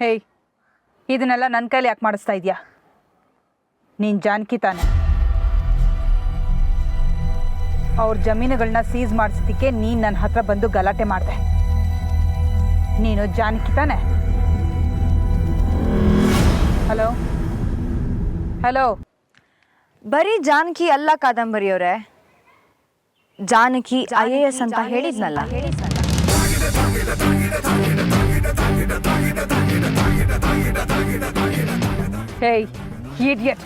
ಹೇಯ್, ಇದನ್ನೆಲ್ಲ ನನ್ನ ಕೈಲಿ ಯಾಕೆ ಮಾಡಿಸ್ತಾ ಇದೆಯಾ? ನೀನು ಜಾನಕಿ ತಾನೆ? ಅವ್ರ ಜಮೀನುಗಳನ್ನ ಸೀಸ್ ಮಾಡಿಸೋದಕ್ಕೆ ನೀನು ನನ್ನ ಹತ್ರ ಬಂದು ಗಲಾಟೆ ಮಾಡಿದೆ. ನೀನು ಜಾನಕಿ ತಾನೆ? Hello hello. ಬರೀ ಜಾನಕಿ ಅಲ್ಲ ಕಾದಂಬರಿಯವರೇ, ಜಾನಕಿ IAS ಅಂತ ಹೇಳಿದ್ನಲ್ಲ. ಹೇಯ್ ಇಡಿಯಟ್,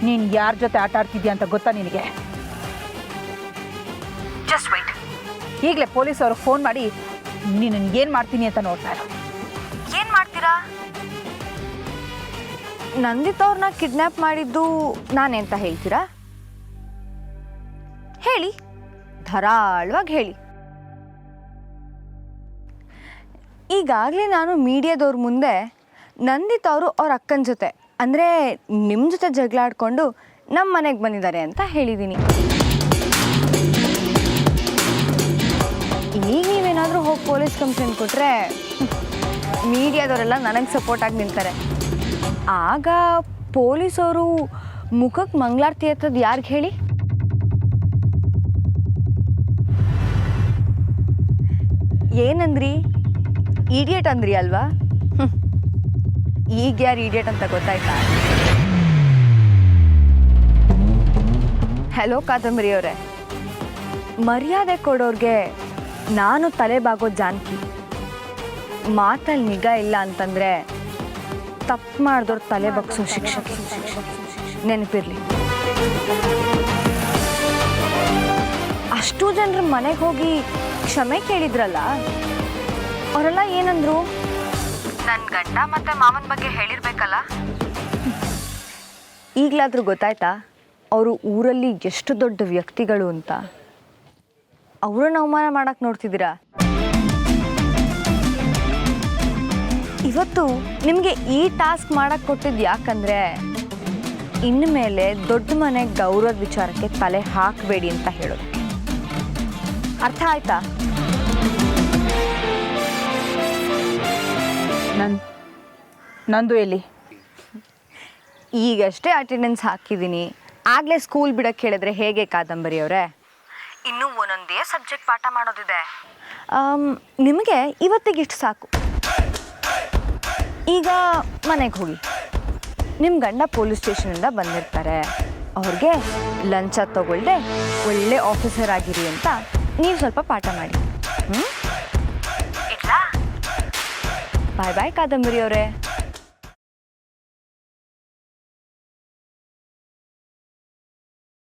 ನೀನು ಯಾರ ಜೊತೆ ಆಟ ಆಡ್ತಿದ್ಯಾ ಅಂತ ಗೊತ್ತಾ ನಿನಗೆ? ಜಸ್ಟ್ ವೇಟ್, ಈಗಲೇ ಪೊಲೀಸ್ ಅವ್ರಿಗೆ ಫೋನ್ ಮಾಡಿ ನೀನು ಏನು ಮಾಡ್ತೀನಿ ಅಂತ ನೋಡ್ತಾ ಇರೋ. ಏನು ಮಾಡ್ತೀರಾ? ನಂದಿತ್ ಅವ್ರನ್ನ ಕಿಡ್ನ್ಯಾಪ್ ಮಾಡಿದ್ದು ನಾನೇ ಅಂತ ಹೇಳ್ತೀರಾ? ಹೇಳಿ, ಧಾರಾಳವಾಗಿ ಹೇಳಿ. ಈಗಾಗಲೇ ನಾನು ಮೀಡಿಯಾದವ್ರ ಮುಂದೆ ನಂದಿತ್ ಅವರು ಅವ್ರ ಅಕ್ಕನ ಜೊತೆ ಅಂದರೆ ನಿಮ್ಮ ಜೊತೆ ಜಗಳ ಆಡ್ಕೊಂಡು ನಮ್ಮ ಮನೆಗೆ ಬಂದಿದ್ದಾರೆ ಅಂತ ಹೇಳಿದ್ದೀನಿ. ಈಗ ನೀವೇನಾದರೂ ಹೋಗಿ ಪೊಲೀಸ್ ಕಂಪ್ಲೇಂಟ್ ಕೊಟ್ಟರೆ ಮೀಡಿಯಾದವರೆಲ್ಲ ನನಗೆ ಸಪೋರ್ಟಾಗಿ ನಿಲ್ತಾರೆ. ಆಗ ಪೊಲೀಸವರು ಮುಖಕ್ಕೆ ಮಂಗಳಾರತಿ ಎತ್ತದ್ದು ಯಾರಿಗೆ ಹೇಳಿ? ಏನಂದ್ರಿ? ಇಡಿಯಟ್ ಅಂದ್ರಿ ಅಲ್ವಾ? ಈಗ ಯಾರು ಇಡಿಯಟ್ ಅಂತ ಗೊತ್ತಾಯ್ತಾ? ಹಲೋ ಕಾದಂಬರಿ ಅವರೇ, ಮರ್ಯಾದೆ ಕೊಡೋರ್ಗೆ ನಾನು ತಲೆ ಬಾಗೋ ಜಾನಕಿ. ಮಾತಲ್ಲಿ ನಿಗಾ ಇಲ್ಲ ಅಂತಂದರೆ ತಪ್ಪು ಮಾಡಿದವ್ರು ತಲೆ ಬಗ್ಸೋ ಶಿಕ್ಷಕಿ. ನೆನಪಿರಲಿ. ಅಷ್ಟು ಜನರ ಮನೆಗೆ ಹೋಗಿ ಕ್ಷಮೆ ಕೇಳಿದ್ರಲ್ಲ, ಅವರೆಲ್ಲ ಏನಂದ್ರು? ನನ್ನ ಗಂಡ ಮತ್ತು ಮಾಮನ ಬಗ್ಗೆ ಹೇಳಿರ್ಬೇಕಲ್ಲ. ಈಗಲಾದರೂ ಗೊತ್ತಾಯ್ತಾ ಅವರು ಊರಲ್ಲಿ ಎಷ್ಟು ದೊಡ್ಡ ವ್ಯಕ್ತಿಗಳು ಅಂತ? ಅವ್ರನ್ನ ಅವಮಾನ ಮಾಡಕ್ಕೆ ನೋಡ್ತಿದ್ದೀರಾ? ಇವತ್ತು ನಿಮಗೆ ಈ ಟಾಸ್ಕ್ ಮಾಡಕ್ಕೆ ಕೊಟ್ಟಿದ್ದು ಯಾಕಂದರೆ ಇನ್ಮೇಲೆ ದೊಡ್ಡ ಮನೆ ಗೌರವದ ವಿಚಾರಕ್ಕೆ ತಲೆ ಹಾಕಬೇಡಿ ಅಂತ ಹೇಳೋದು. ಅರ್ಥ ಆಯ್ತಾ? ನಂದು ಎಲ್ಲಿ? ಈಗಷ್ಟೇ ಅಟೆಂಡೆನ್ಸ್ ಹಾಕಿದ್ದೀನಿ. ಆಗಲೇ ಸ್ಕೂಲ್ ಬಿಡಕ್ಕೆ ಹೇಳಿದ್ರೆ ಹೇಗೆ ಕಾದಂಬರಿ ಅವರೇ? ಇನ್ನೂ ಒಂದೊಂದೇ ಸಬ್ಜೆಕ್ಟ್ ಪಾಠ ಮಾಡೋದಿದೆ. ನಿಮಗೆ ಇವತ್ತಿಗಿಷ್ಟು ಸಾಕು. ಈಗ ಮನೆಗೆ ಹೋಗಿ. ನಿಮ್ಮ ಗಂಡ ಪೊಲೀಸ್ ಸ್ಟೇಷನಿಂದ ಬಂದಿರ್ತಾರೆ. ಅವ್ರಿಗೆ ಲಂಚ ತಗೊಳ್ದೆ ಒಳ್ಳೆ ಆಫೀಸರ್ ಆಗಿರಿ ಅಂತ ನೀವು ಸ್ವಲ್ಪ ಪಾಠ ಮಾಡಿ. ಬಾಯ್ ಬಾಯ್ ಕಾದಂಬರಿ ಅವರೇ.